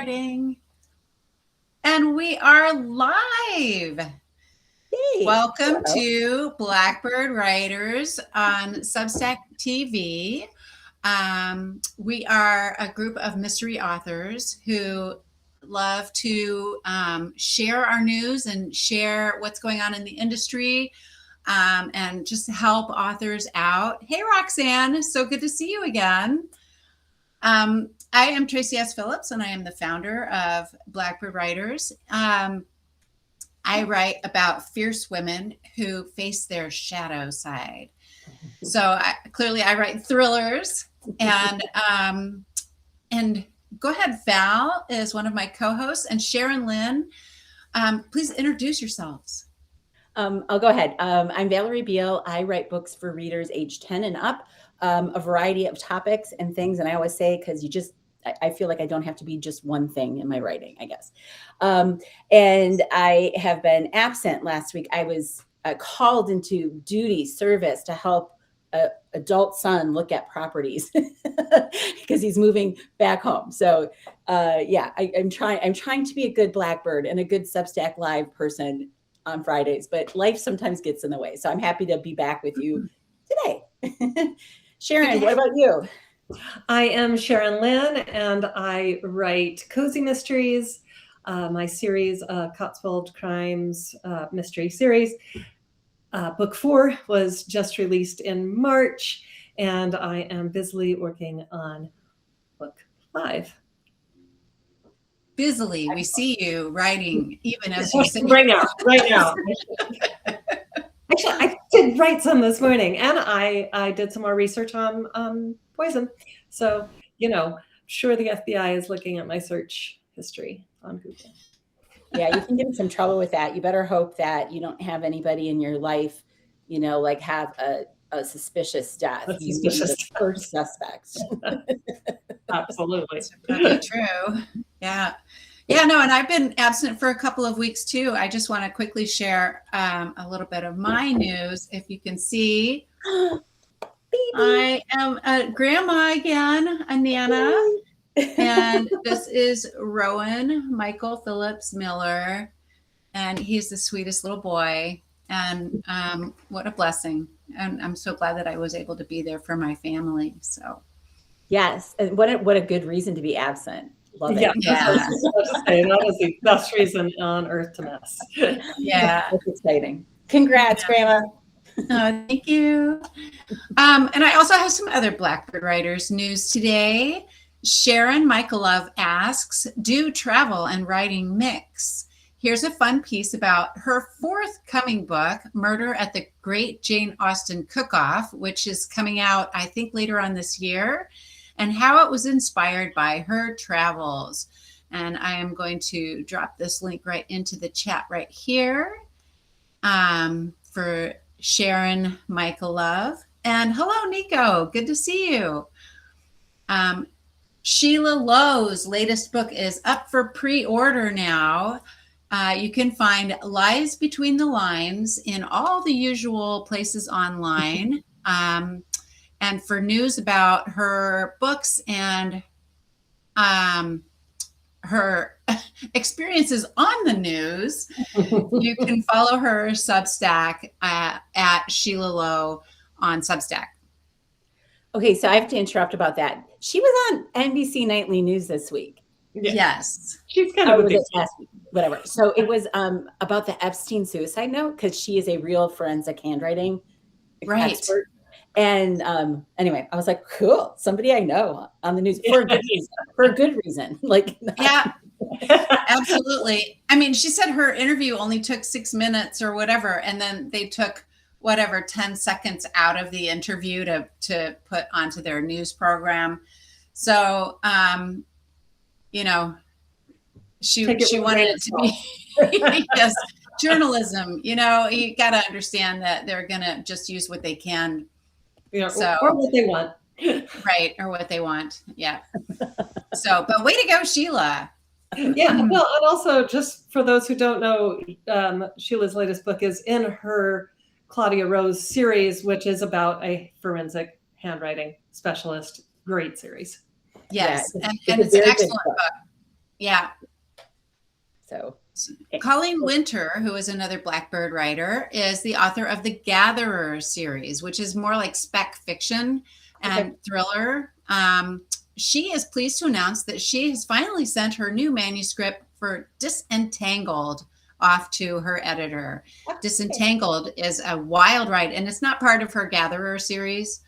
handwriting. And we are live. Hey, Welcome to Blackbird Writers on Substack TV. We are a group of mystery authors who love to share our news and share what's going on in the industry and just help authors out. Hey, Roxanne, so good to see you again. I am Tracey S. Phillips, and I am the founder of Blackbird Writers. I write about fierce women who face their shadow side. So clearly I write thrillers. And go ahead, Val is one of my co-hosts, and Sharon Lynn. Please introduce yourselves. I'll go ahead. I'm Valerie Beal. I write books for readers age 10 and up, a variety of topics and things. And I always say, because I feel like I don't have to be just one thing in my writing, I guess. And I have been absent last week. I was called into duty service to help an adult son look at properties because he's moving back home. So I'm trying to be a good Blackbird and a good Substack Live person on Fridays, but life sometimes gets in the way. So I'm happy to be back with you today. Sharon, what about you? I am Sharon Lynn, and I write cozy mysteries. My series, Cotswold Crimes mystery series. Book 4 was just released in March, and I am busily working on book 5. Busily, we see you writing even as you sit right now. Actually, I did write some this morning, and I did some more research on poison. So, sure the FBI is looking at my search history on Google. Yeah, you can get in some trouble with that. You better hope that you don't have anybody in your life, like have a suspicious death. The first suspect. Absolutely. That's probably true. Yeah. Yeah, no, and I've been absent for a couple of weeks too. I just want to quickly share a little bit of my news. If you can see, I am a grandma again, a Nana, and this is Rowan Michael Phillips Miller, and he's the sweetest little boy, and what a blessing. And I'm so glad that I was able to be there for my family. So yes, and what a good reason to be absent. Love it. Yeah. That was the best reason on earth to miss. Yeah. That's exciting. Congrats, Grandma. Oh, thank you. And I also have some other Blackbird Writers news today. Sharon Michaelov asks, do travel and writing mix? Here's a fun piece about her forthcoming book, Murder at the Great Jane Austen Cook-Off, which is coming out, I think, later on this year, and how it was inspired by her travels. And I am going to drop this link right into the chat right here for Sharon Michaelov. And hello, Nico. Good to see you. Sheila Lowe's latest book is up for pre-order now. You can find Lies Between the Lines in all the usual places online. And for news about her books and her experiences on the news, you can follow her Substack at Sheila Lowe on Substack. Okay, so I have to interrupt about that. She was on NBC Nightly News this week. Yes. She's kind of last week, whatever. So it was about the Epstein suicide note, because she is a real forensic handwriting expert. And anyway, I was like, cool, somebody I know on the news for a good reason. Yeah, absolutely. I mean, she said her interview only took 6 minutes or whatever, and then they took 10 seconds out of the interview to put onto their news program. So, she wanted it to be yes, journalism. You got to understand that they're going to just use what they can. Or what they want. Right, or what they want. Yeah. So, but way to go, Sheila. Yeah, well, and also just for those who don't know, Sheila's latest book is in her Claudia Rose series, which is about a forensic handwriting specialist. Great series. Yes, and it's an excellent book. Yeah. So Colleen Winter, who is another Blackbird writer, is the author of the Gatherer series, which is more like spec fiction and thriller. She is pleased to announce that she has finally sent her new manuscript for Disentangled off to her editor. Disentangled is a wild ride, and it's not part of her Gatherer series.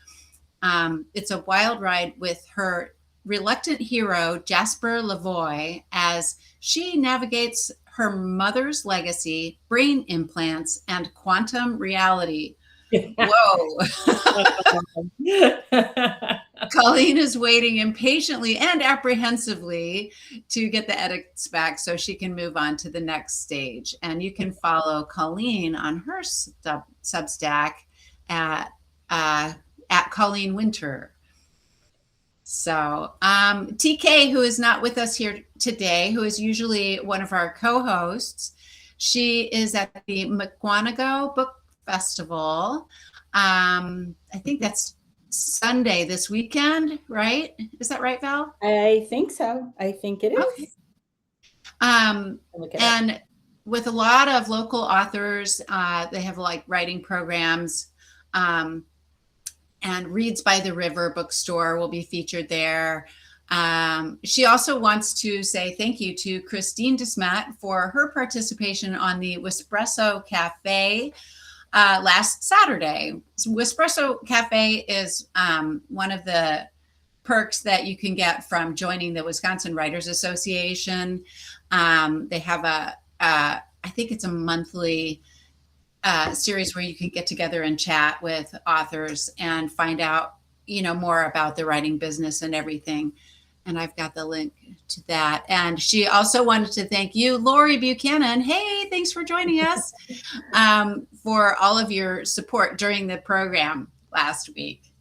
It's a wild ride with her reluctant hero, Jasper Lavoie, as she navigates her mother's legacy, brain implants, and quantum reality. Whoa. Colleen is waiting impatiently and apprehensively to get the edits back so she can move on to the next stage. And you can follow Colleen on her Substack at Colleen Winter. So TK, who is not with us here today, who is usually one of our co-hosts, she is at the McWanago Book Festival. I think that's Sunday this weekend, right? Is that right, Val? I think so. I think it is. Okay. And with a lot of local authors, they have like writing programs. And Reads by the River bookstore will be featured there. She also wants to say thank you to Christine Desmet for her participation on the Whispresso Cafe last Saturday. Whispresso Cafe is one of the perks that you can get from joining the Wisconsin Writers Association. They have I think it's a monthly series where you can get together and chat with authors and find out, more about the writing business and everything. And I've got the link to that. And she also wanted to thank you, Lori Buchanan. Hey, thanks for joining us, for all of your support during the program last week.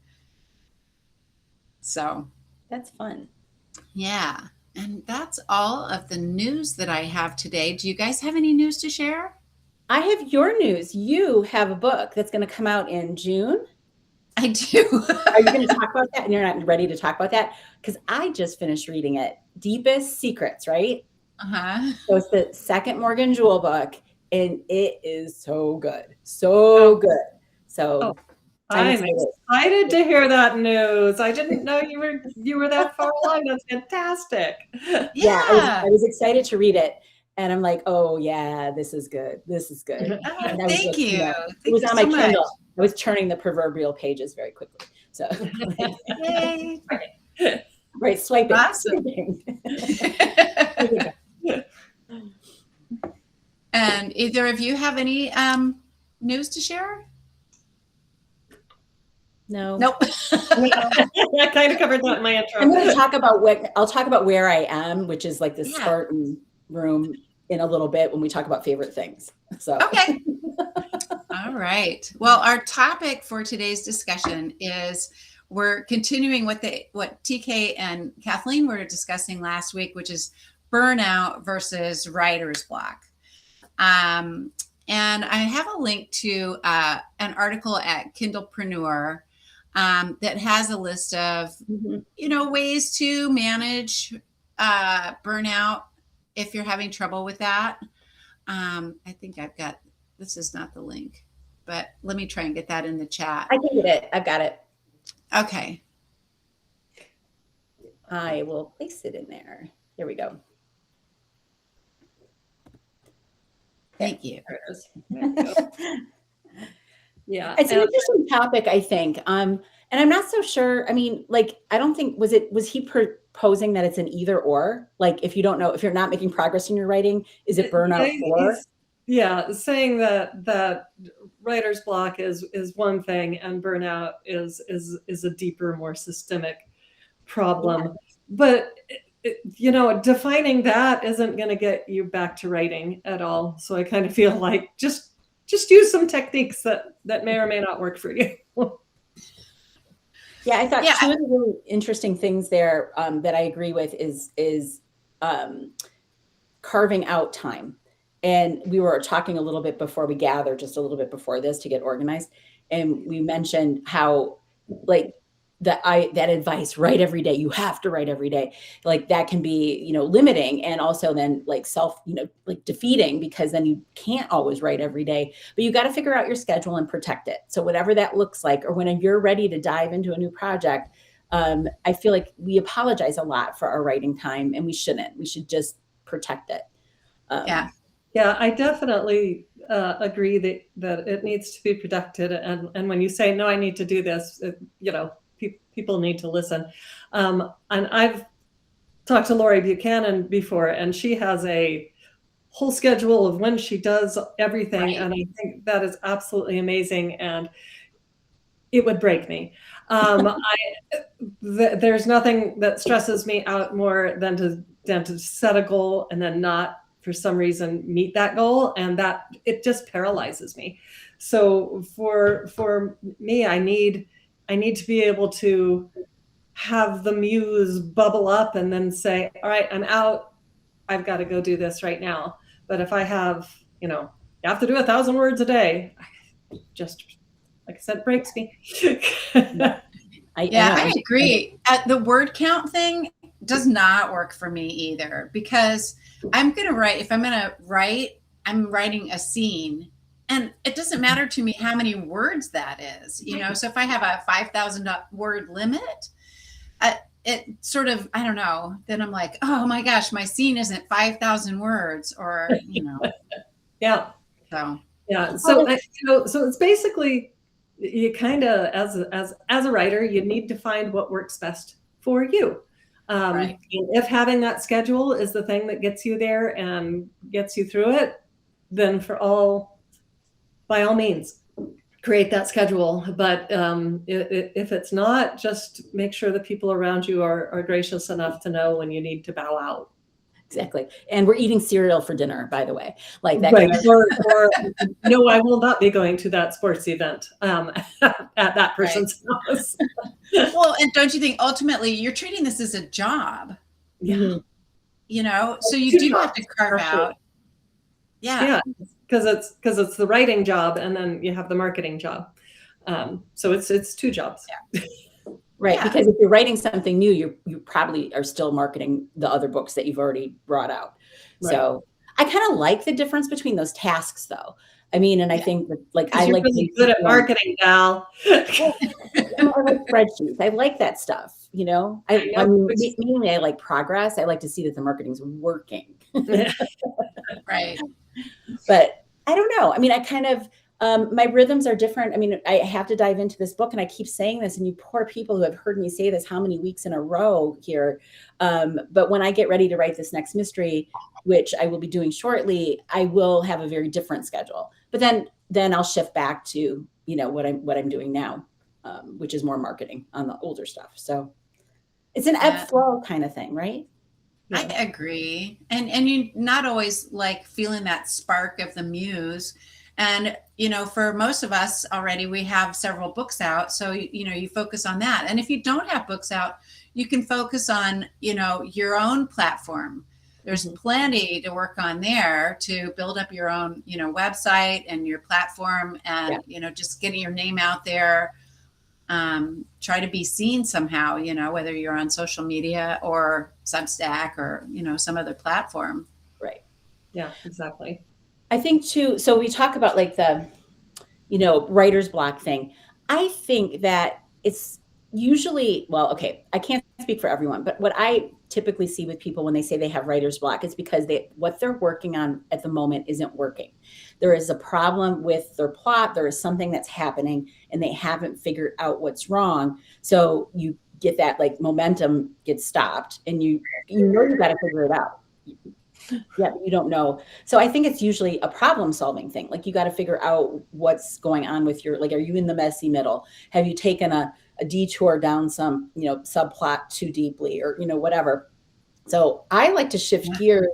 So that's fun. Yeah. And that's all of the news that I have today. Do you guys have any news to share? I have your news. You have a book that's going to come out in June. I do. Are you going to talk about that? And you're not ready to talk about that? Because I just finished reading it. Deepest Secrets, right? Uh-huh. So it's the second Morgan Jewell book, and it is so good. So good. So I'm excited to hear that news. I didn't know you were that far along. That's fantastic. Yeah, I was excited to read it. And I'm like, oh, yeah, this is good. This is good. Oh, thank you. It was on my Kindle. I was turning the proverbial pages very quickly. So, yay. Right, swiping. Awesome. And either of you have any news to share? No. Nope. I kind of covered that in my intro. I'm going to talk about where I am, which is like the Spartan room in a little bit when we talk about favorite things. So okay. All right. Well, our topic for today's discussion is we're continuing what TK and Kathleen were discussing last week, which is burnout versus writer's block. And I have a link to an article at Kindlepreneur that has a list of, ways to manage burnout if you're having trouble with that. I think this is not the link, but let me try and get that in the chat. I can get it. I've got it. Okay. I will place it in there. Here we go. Thank you. Yeah. It's an interesting topic, I think. And I'm not so sure. I mean, I don't think, was he proposing that it's an either or? Like, if you're not making progress in your writing, is it burnout or? Yeah, saying that writer's block is one thing and burnout is a deeper, more systemic problem. Yeah. But defining that isn't going to get you back to writing at all. So I kind of feel like just use some techniques that may or may not work for you. Yeah, I thought two of the really interesting things there that I agree with is carving out time. And we were talking a little bit before we gathered, just a little bit before this to get organized. And we mentioned how that advice, write every day, you have to write every day, like that can be, limiting, and also then like like defeating, because then you can't always write every day. But you got to figure out your schedule and protect it. So whatever that looks like, or when you're ready to dive into a new project, I feel like we apologize a lot for our writing time, and we shouldn't. We should just protect it. Yeah, I definitely agree that it needs to be protected. And when you say, no, I need to do this, people need to listen. And I've talked to Lori Buchanan before, and she has a whole schedule of when she does everything. Right. And I think that is absolutely amazing. And it would break me. There's nothing that stresses me out more than to set a goal and then not, for some reason, meet that goal, and that it just paralyzes me. So for me, I need to be able to have the muse bubble up and then say, all right, I'm out. I've got to go do this right now. But if I have, you have to do 1,000 words a day, just, like I said, breaks me. I agree. The word count thing does not work for me either, because I'm going to write, if I'm going to write, I'm writing a scene, and it doesn't matter to me how many words that is, so if I have a 5,000 word limit, it sort of, I don't know, then I'm like, oh my gosh, my scene isn't 5,000 words, or, Yeah. So, yeah. So, so it's basically, you kind of, as a writer, you need to find what works best for you. Right. If having that schedule is the thing that gets you there and gets you through it, then by all means, create that schedule. But if it's not, just make sure the people around you are gracious enough to know when you need to bow out. Exactly. And we're eating cereal for dinner, by the way. Like that. Right. Or no, I will not be going to that sports event at that person's house. Well, and don't you think ultimately you're treating this as a job? Yeah. So you do have to carve out. Yeah. Because it's the writing job, and then you have the marketing job. So it's two jobs. Yeah. Right. Yeah. Because if you're writing something new, you probably are still marketing the other books that you've already brought out. Right. So I kind of like the difference between those tasks, though. I mean, and I think that, like, I like really good at marketing, Val. I like spreadsheets. I like that stuff. I mean, mainly I like progress. I like to see that the marketing's working. Right. But I don't know. I mean, I kind of, my rhythms are different. I mean, I have to dive into this book, and I keep saying this, and you poor people who have heard me say this how many weeks in a row here. But when I get ready to write this next mystery, which I will be doing shortly, I will have a very different schedule. But then I'll shift back to, what I'm doing now, which is more marketing on the older stuff. So it's an ebb flow kind of thing, right? I agree. And you not always like feeling that spark of the muse. And, for most of us already, we have several books out. So, you focus on that. And if you don't have books out, you can focus on, your own platform. There's plenty to work on there to build up your own, website and your platform, and, just getting your name out there. Try to be seen somehow, whether you're on social media or Substack or, some other platform. Right. Yeah, exactly. I think too, so we talk about like the, writer's block thing. I think that it's usually, well, okay, I can't speak for everyone, but what I typically see with people when they say they have writer's block is because what they're working on at the moment isn't working. There is a problem with their plot. There is something that's happening, and they haven't figured out what's wrong. So you get that like momentum gets stopped, and you got to figure it out. Yeah, you don't know. So I think it's usually a problem solving thing. Like you got to figure out what's going on with are you in the messy middle? Have you taken a detour down some, subplot too deeply, or, whatever. So I like to shift gears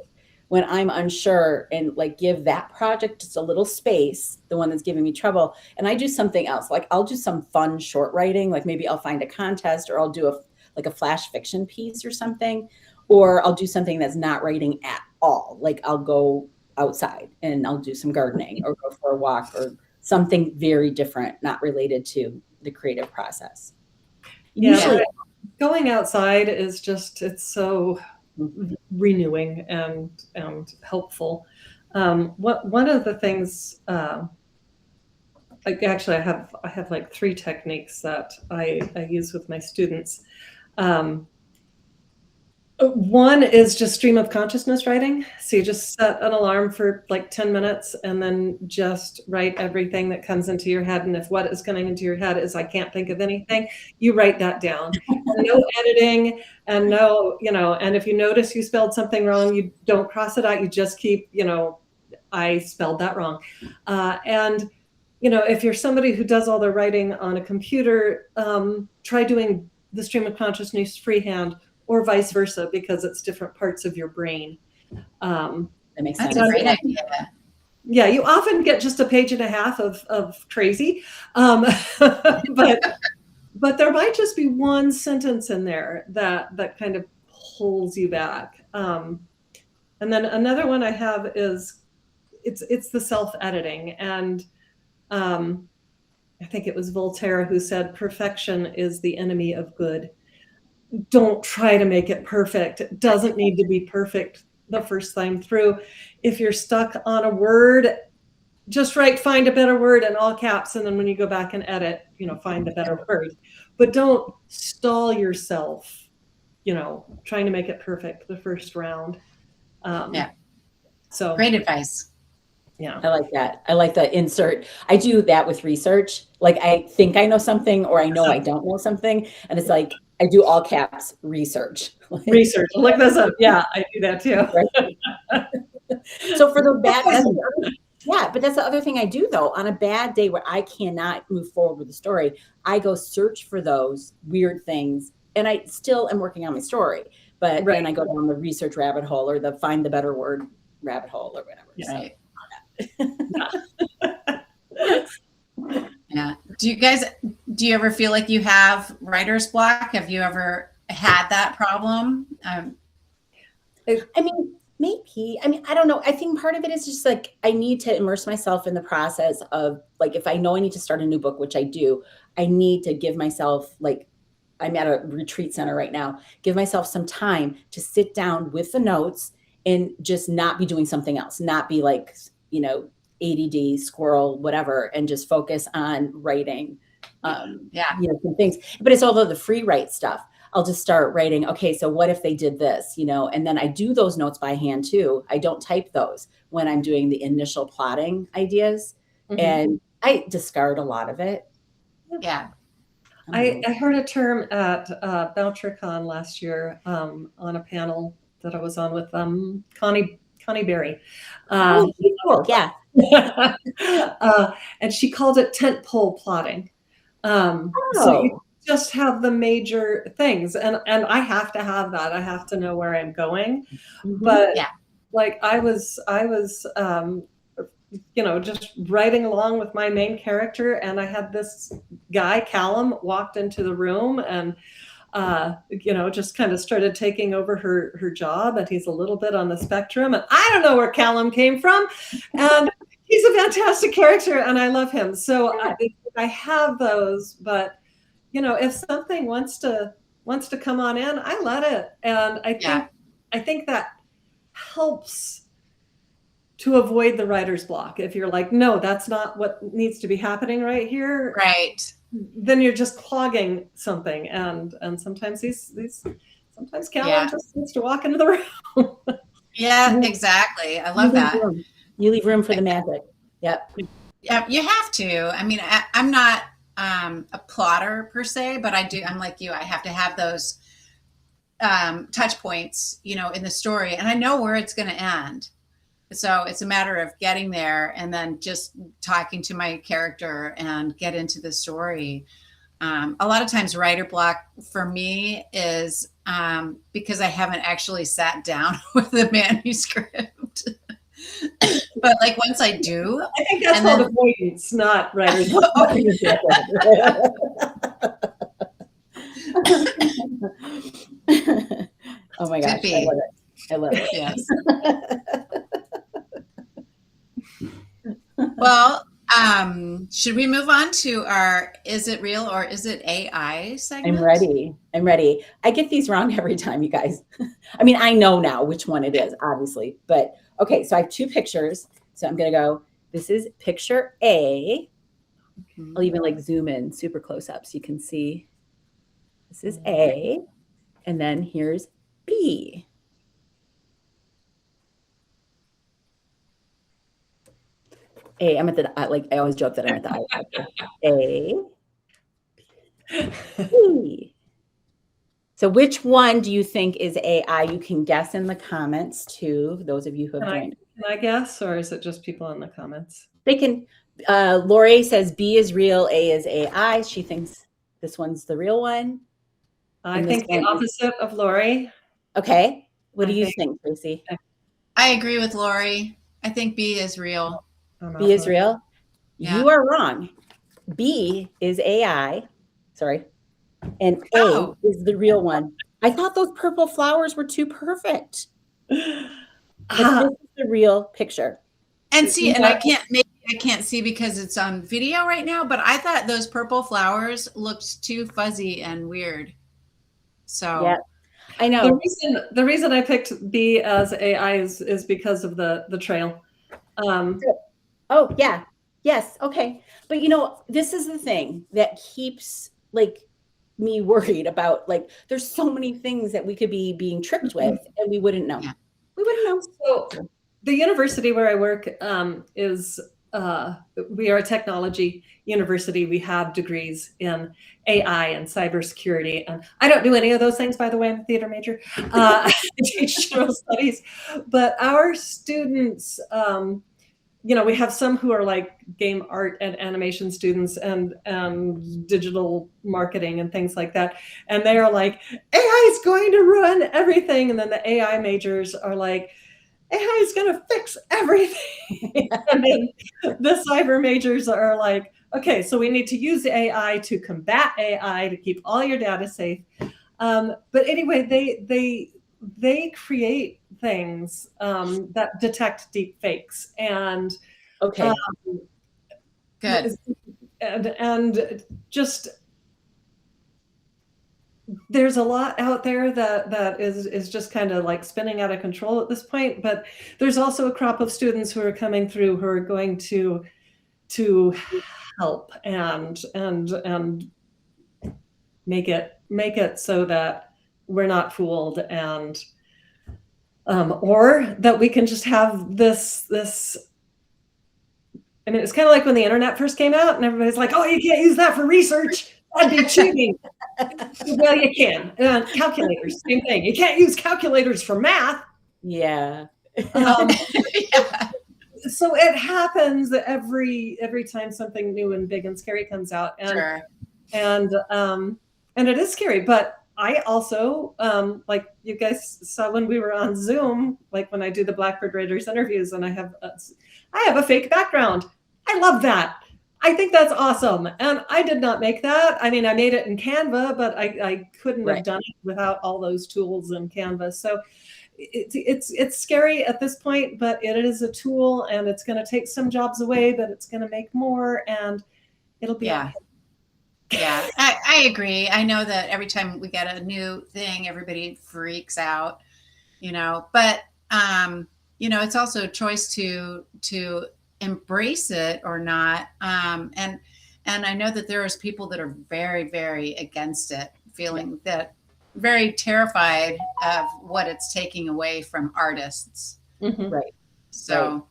when I'm unsure and like give that project just a little space, the one that's giving me trouble. And I do something else. Like I'll do some fun short writing. Like maybe I'll find a contest, or I'll do a flash fiction piece or something. Or I'll do something that's not writing at all. Like I'll go outside and I'll do some gardening, or go for a walk, or something very different, not related to the creative process. Usually, going outside is just, it's so renewing and helpful. One of the things, actually, I have like 3 techniques that I use with my students. One is just stream of consciousness writing. So you just set an alarm for like 10 minutes and then just write everything that comes into your head. And if what is coming into your head is, I can't think of anything, you write that down. No editing and no, and if you notice you spelled something wrong, you don't cross it out. You just keep, I spelled that wrong. And if you're somebody who does all their writing on a computer, try doing the stream of consciousness freehand, or vice versa, because it's different parts of your brain. that makes sense. That's a great idea. Yeah, you often get just a page and a half of crazy, but there might just be one sentence in there that kind of pulls you back. And then another one I have is it's the self-editing, and I think it was Voltaire who said, "Perfection is the enemy of good." Don't try to make it perfect. It doesn't need to be perfect the first time through. If you're stuck on a word, just find a better word in all caps. And then when you go back and edit, find a better word. But don't stall yourself, trying to make it perfect the first round. So Great advice. Yeah. I like that. I like the insert. I do that with research. Like I think I know something, or I know I don't know something. And it's like, I do all caps research. Research. Look this up. Yeah, I do that too. So for the bad, but that's the other thing I do though. On a bad day where I cannot move forward with the story, I go search for those weird things, and I still am working on my story. But then I go down the research rabbit hole, or the find the better word rabbit hole, or whatever. Right. Yeah. Do you ever feel like you have writer's block? Have you ever had that problem? I mean, maybe. I mean, I don't know. I think part of it is just like I need to immerse myself in the process of, like, if I know I need to start a new book, which I do, I need to give myself, like, I'm at a retreat center right now, give myself some time to sit down with the notes and just not be doing something else, not be like, ADD, squirrel, whatever, and just focus on writing, some things. But it's all of the free write stuff. I'll just start writing, okay, so what if they did this, and then I do those notes by hand too. I don't type those when I'm doing the initial plotting ideas, and I discard a lot of it. Yeah. I heard a term at BoucherCon last year on a panel that I was on with Connie Berry. Cool. Yeah. And she called it tentpole plotting. So you just have the major things, and I have to have that. I have to know where I'm going. But like I was just writing along with my main character, and I had this guy, Callum, walked into the room and just kind of started taking over her job, and he's a little bit on the spectrum, and I don't know where Callum came from, and he's a fantastic character, and I love him. So I have those, but if something wants to come on in, I let it, and I think that helps to avoid the writer's block. If you're like, no, that's not what needs to be happening right here, right, then you're just clogging something, and sometimes sometimes Callum just needs to walk into the room. Yeah, exactly. I love that. You leave room for the magic. Yep. Yeah, you have to. I mean, I'm not a plotter per se, but I'm like you. I have to have those touch points, in the story, and I know where it's going to end. So it's a matter of getting there and then just talking to my character and get into the story. A lot of times writer block for me is because I haven't actually sat down with the manuscript. But like once I do, I think that's called avoidance, not writer's block. Oh my gosh, I love it. Yes. Well, Should we move on to our Is It Real or Is It AI segment? I'm ready. I'm ready. I get these wrong every time, you guys. I mean, I know now which one it is, obviously. But okay, so I have two pictures. So I'm going to go, this is picture A. I'll even like zoom in super close up so you can see. This is A. And then here's B. A, I'm at the, like, I always joke that I'm at the iPad. A, B. So which one do you think is AI? You can guess in the comments too, those of you who have joined. Can I guess, or is it just people in the comments? They can, Lori says B is real, A is AI. She thinks this one's the real one. I think the opposite of Lori. Okay. What do you think, Tracey? I agree with Lori. I think B is real. B is real? Yeah. You are wrong. B is AI. Sorry. And A is the real one. I thought those purple flowers were too perfect. But this is the real picture. And see, and I can't see because it's on video right now, but I thought those purple flowers looked too fuzzy and weird. So yeah, I know. The reason I picked B as AI is because of the trail. Oh yeah. Yes. Okay. But you know, this is the thing that keeps like me worried about, like, there's so many things that we could be being tricked with and we wouldn't know. Yeah. We wouldn't know. So the university where I work is we are a technology university. We have degrees in AI and cybersecurity. And I don't do any of those things, by the way. I'm a theater major. I teach general studies. But our students, we have some who are like game art and animation students and digital marketing and things like that. And they are like, AI is going to ruin everything. And then the AI majors are like, AI is going to fix everything. And then the cyber majors are like, okay, so we need to use AI to combat AI to keep all your data safe. But anyway, they create things that detect deep fakes and okay, good, and just there's a lot out there that is just kind of like spinning out of control at this point. But there's also a crop of students who are coming through who are going to help and make it so that we're not fooled and or that we can just have this. I mean, it's kind of like when the internet first came out and everybody's like, oh, you can't use that for research. That'd be cheating. Well, you can. Calculators, same thing. You can't use calculators for math. Yeah. Yeah. So it happens that every time something new and big and scary comes out. And, sure. And it is scary. But I also, like you guys saw when we were on Zoom, like when I do the Blackbird Writers interviews and I have a fake background. I love that. I think that's awesome. And I did not make that. I mean, I made it in Canva, but I couldn't have done it without all those tools in Canva. So it's scary at this point, but it is a tool and it's going to take some jobs away, but it's going to make more and it'll be okay. Yeah, I agree. I know that every time we get a new thing, everybody freaks out, but, it's also a choice to embrace it or not. And I know that there is people that are very, very against it, feeling that very terrified of what it's taking away from artists. Mm-hmm. Right. So. Right.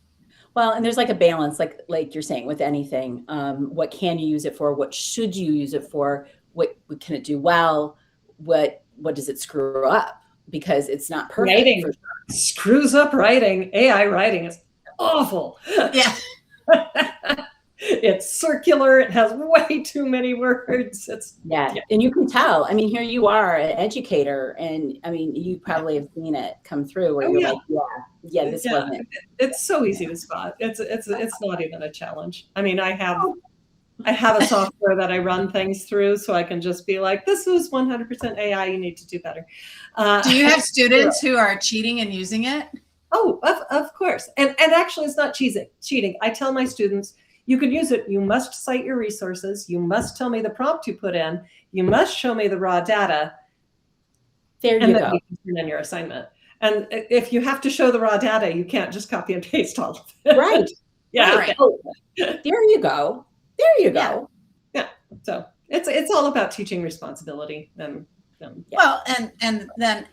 Well, and there's like a balance, like you're saying with anything. What can you use it for? What should you use it for? What can it do well? What does it screw up? Because it's not perfect. Writing screws up writing. AI writing is awful. Yeah. It's circular. It has way too many words. Yeah. And you can tell. I mean, here you are, an educator, and I mean, you probably have seen it come through where you're like, this wasn't it. It's so easy to spot. It's not even a challenge. I mean, I have a software that I run things through, so I can just be like, this is 100% AI. You need to do better. Do you have students who are cheating and using it? Oh, of course. And actually, it's not cheating. I tell my students, You can use it. You must cite your resources. You must tell me the prompt you put in. You must show me the raw data. There and you then go. you can turn in your assignment. And if you have to show the raw data, you can't just copy and paste all of it. Right. Yeah. Right. Oh, there you go. There you go. Yeah. So it's all about teaching responsibility. Well, and then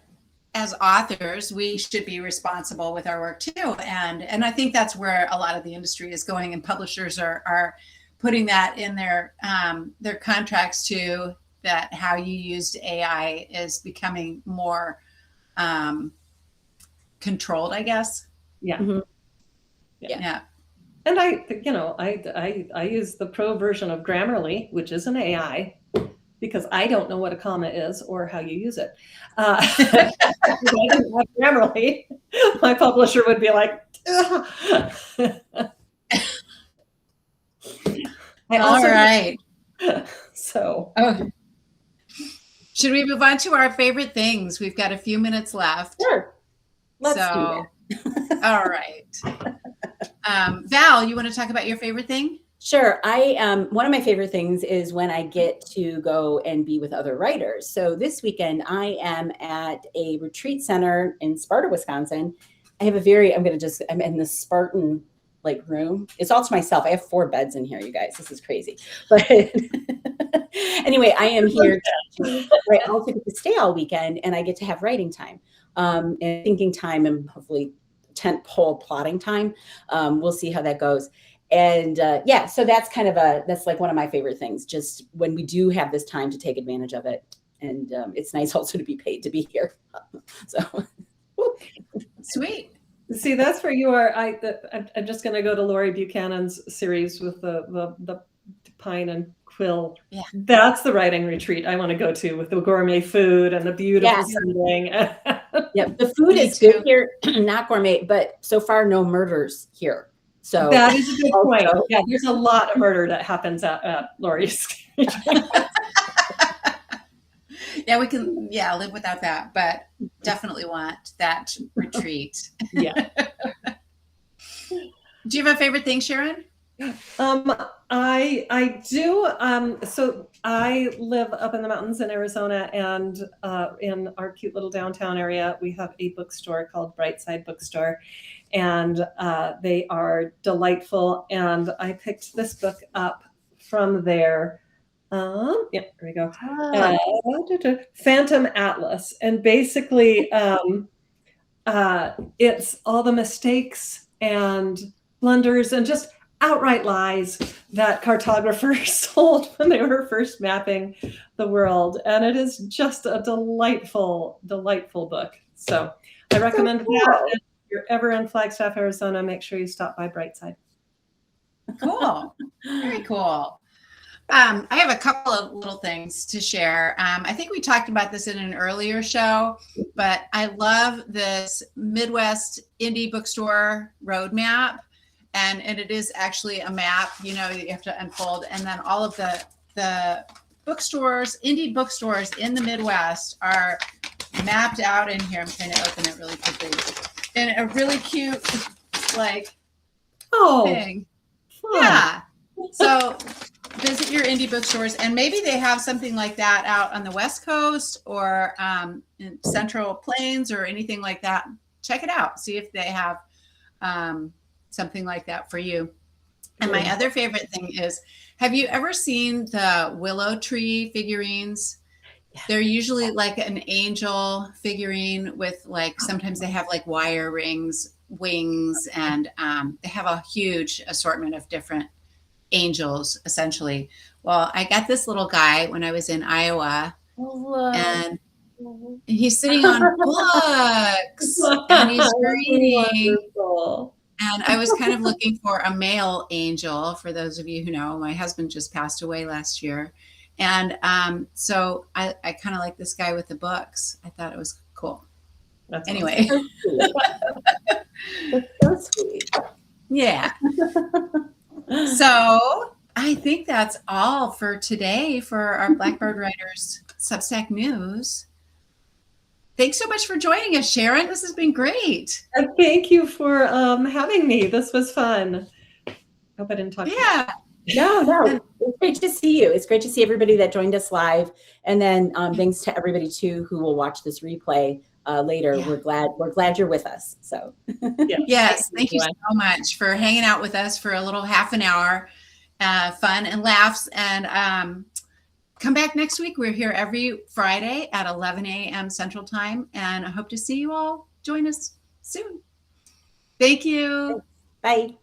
as authors, we should be responsible with our work too. And I think that's where a lot of the industry is going, and publishers are putting that in their contracts too, that how you used AI is becoming more controlled, I guess. Yeah. Mm-hmm. Yeah. And I use the pro version of Grammarly, which is an AI, because I don't know what a comma is or how you use it. If I didn't have Grammarly, my publisher would be like, all right. So. Oh. Should we move on to our favorite things? We've got a few minutes left. Sure. Let's do that. All right. Val, you want to talk about your favorite thing? Sure. One of my favorite things is when I get to go and be with other writers. So this weekend I am at a retreat center in Sparta, Wisconsin. I have I'm in the Spartan room. It's all to myself. I have 4 beds in here, you guys. This is crazy. But anyway, I am here I also get to stay all weekend, and I get to have writing time, and thinking time, and hopefully tent pole plotting time. We'll see how that goes. And so that's that's one of my favorite things, just when we do have this time to take advantage of it. And it's nice also to be paid to be here. So sweet. See, that's where you are. I'm just going to go to Lori Buchanan's series with the pine and quill. Yeah. That's the writing retreat I want to go to, with the gourmet food and the beautiful setting. Yeah, the food is good here, not gourmet, but so far no murders here. So that is a good point. Yeah, there's a lot of murder that happens at Lori's. Yeah, we can live without that, but definitely want that retreat. Yeah. Do you have a favorite thing, Sharon? I do. So I live up in the mountains in Arizona, and in our cute little downtown area, we have a bookstore called Brightside Bookstore, and they are delightful. And I picked this book up from there. Here we go. Phantom Atlas, and basically, it's all the mistakes and blunders and just outright lies that cartographers told when they were first mapping the world. And it is just a delightful, delightful book. So I recommend that. If you're ever in Flagstaff, Arizona, make sure you stop by Brightside. Cool. Very cool. I have a couple of little things to share. I think we talked about this in an earlier show, but I love this Midwest indie bookstore roadmap. And it is actually a map, you have to unfold. And then all of the bookstores, indie bookstores in the Midwest are mapped out in here. I'm trying to open it really quickly. In a really cute, thing. Fun. Yeah. So visit your indie bookstores, and maybe they have something like that out on the West Coast or in Central Plains or anything like that. Check it out. See if they have something like that for you. And my other favorite thing is, have you ever seen the willow tree figurines? Yeah. They're usually like an angel figurine with sometimes they have wire rings, wings, and they have a huge assortment of different angels, essentially. Well, I got this little guy when I was in Iowa, and he's sitting on books, and he's reading. Wonderful. And I was kind of looking for a male angel. For those of you who know, my husband just passed away last year. And so I kind of like this guy with the books. I thought it was cool. That's anyway. Awesome. That's so sweet. Yeah. So I think that's all for today for our Blackbird Writers Substack News. Thanks so much for joining us, Sharon. This has been great. And thank you for having me. This was fun. Hope I didn't talk. Yeah. No, it's great to see you. It's great to see everybody that joined us live, and then thanks to everybody too who will watch this replay later. Yeah. We're glad you're with us. So yes, thank you so much for hanging out with us for a little half an hour, fun and laughs. And come back next week. We're here every Friday at 11 a.m. Central Time, and I hope to see you all join us soon. Thank you. Bye.